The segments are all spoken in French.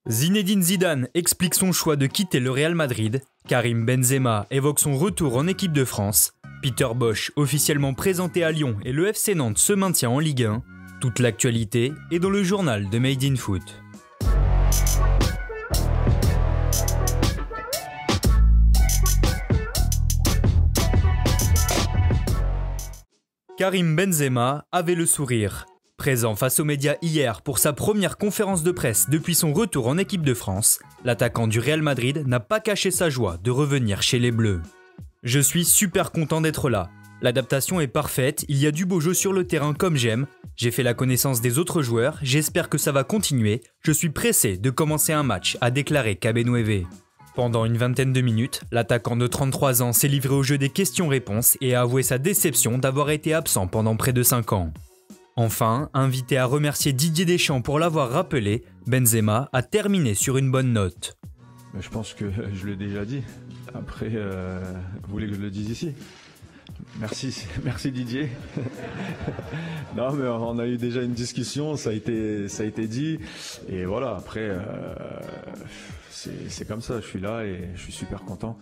Zinedine Zidane explique son choix de quitter le Real Madrid, Karim Benzema évoque son retour en équipe de France, Peter Bosz officiellement présenté à Lyon et le FC Nantes se maintient en Ligue 1. Toute l'actualité est dans le journal de Made in Foot. Karim Benzema avait le sourire. Présent face aux médias hier pour sa première conférence de presse depuis son retour en équipe de France, l'attaquant du Real Madrid n'a pas caché sa joie de revenir chez les Bleus. « Je suis super content d'être là. L'adaptation est parfaite, il y a du beau jeu sur le terrain comme j'aime. J'ai fait la connaissance des autres joueurs, j'espère que ça va continuer. Je suis pressé de commencer un match », a déclaré Cabenueve. Pendant une vingtaine de minutes, l'attaquant de 33 ans s'est livré au jeu des questions-réponses et a avoué sa déception d'avoir été absent pendant près de 5 ans. Enfin, invité à remercier Didier Deschamps pour l'avoir rappelé, Benzema a terminé sur une bonne note. Je pense que je l'ai déjà dit. Après, vous voulez que je le dise ici ? Merci Didier. Non mais on a eu déjà une discussion, ça a été dit. Et voilà, après, c'est comme ça, je suis là et je suis super content.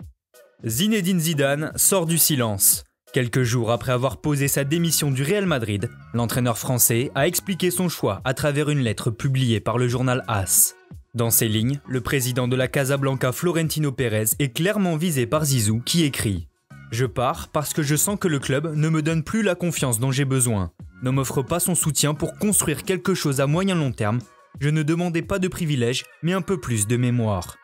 Zinedine Zidane sort du silence. Quelques jours après avoir posé sa démission du Real Madrid, l'entraîneur français a expliqué son choix à travers une lettre publiée par le journal AS. Dans ces lignes, le président de la Casablanca Florentino Pérez est clairement visé par Zizou qui écrit « Je pars parce que je sens que le club ne me donne plus la confiance dont j'ai besoin, ne m'offre pas son soutien pour construire quelque chose à moyen long terme, je ne demandais pas de privilèges mais un peu plus de mémoire ».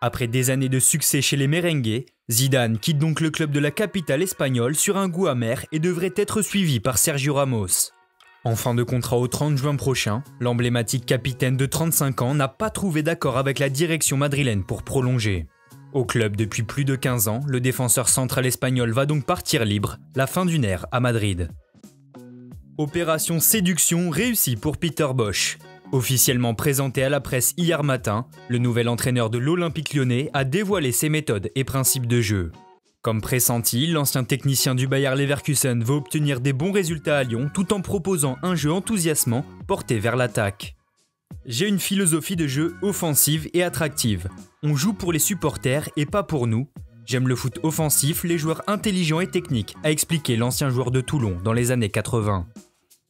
Après des années de succès chez les merengues, Zidane quitte donc le club de la capitale espagnole sur un goût amer et devrait être suivi par Sergio Ramos. En fin de contrat au 30 juin prochain, l'emblématique capitaine de 35 ans n'a pas trouvé d'accord avec la direction madrilène pour prolonger. Au club depuis plus de 15 ans, le défenseur central espagnol va donc partir libre, la fin d'une ère à Madrid. Opération séduction réussie pour Peter Bosz. Officiellement présenté à la presse hier matin, le nouvel entraîneur de l'Olympique lyonnais a dévoilé ses méthodes et principes de jeu. Comme pressenti, l'ancien technicien du Bayer Leverkusen veut obtenir des bons résultats à Lyon tout en proposant un jeu enthousiasmant porté vers l'attaque. « J'ai une philosophie de jeu offensive et attractive. On joue pour les supporters et pas pour nous. J'aime le foot offensif, les joueurs intelligents et techniques », a expliqué l'ancien joueur de Toulon dans les années 80.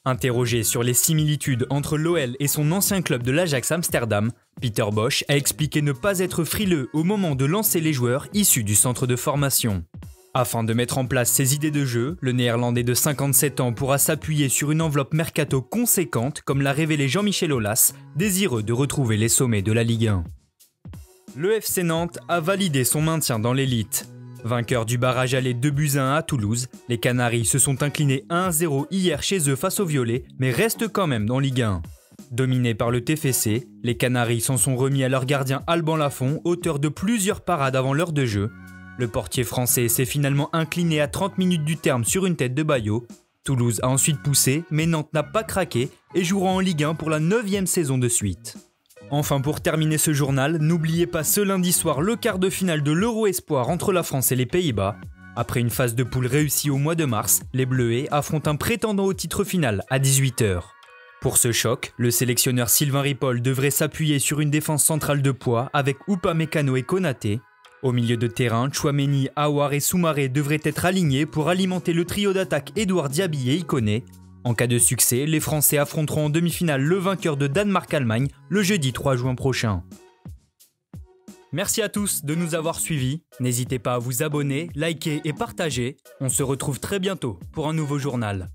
Interrogé sur les similitudes entre l'OL et son ancien club de l'Ajax Amsterdam, Peter Bosz a expliqué ne pas être frileux au moment de lancer les joueurs issus du centre de formation. Afin de mettre en place ses idées de jeu, le néerlandais de 57 ans pourra s'appuyer sur une enveloppe mercato conséquente comme l'a révélé Jean-Michel Aulas, désireux de retrouver les sommets de la Ligue 1. Le FC Nantes a validé son maintien dans l'élite. Vainqueurs du barrage aller 2-1 à Toulouse, les Canaries se sont inclinés 1-0 hier chez eux face aux Violets, mais restent quand même dans Ligue 1. Dominés par le TFC, les Canaries s'en sont remis à leur gardien Alban Lafont, auteur de plusieurs parades avant l'heure de jeu. Le portier français s'est finalement incliné à 30 minutes du terme sur une tête de Bayo. Toulouse a ensuite poussé, mais Nantes n'a pas craqué et jouera en Ligue 1 pour la 9e saison de suite. Enfin, pour terminer ce journal, n'oubliez pas ce lundi soir le quart de finale de l'Euro Espoir entre la France et les Pays-Bas. Après une phase de poule réussie au mois de mars, les Bleuets affrontent un prétendant au titre final à 18h. Pour ce choc, le sélectionneur Sylvain Ripoll devrait s'appuyer sur une défense centrale de poids avec Upamecano et Konaté. Au milieu de terrain, Tchouaméni, Aouar et Soumaré devraient être alignés pour alimenter le trio d'attaque Edouard Diaby et Ikoné. En cas de succès, les Français affronteront en demi-finale le vainqueur de Danemark-Allemagne le jeudi 3 juin prochain. Merci à tous de nous avoir suivis. N'hésitez pas à vous abonner, liker et partager. On se retrouve très bientôt pour un nouveau journal.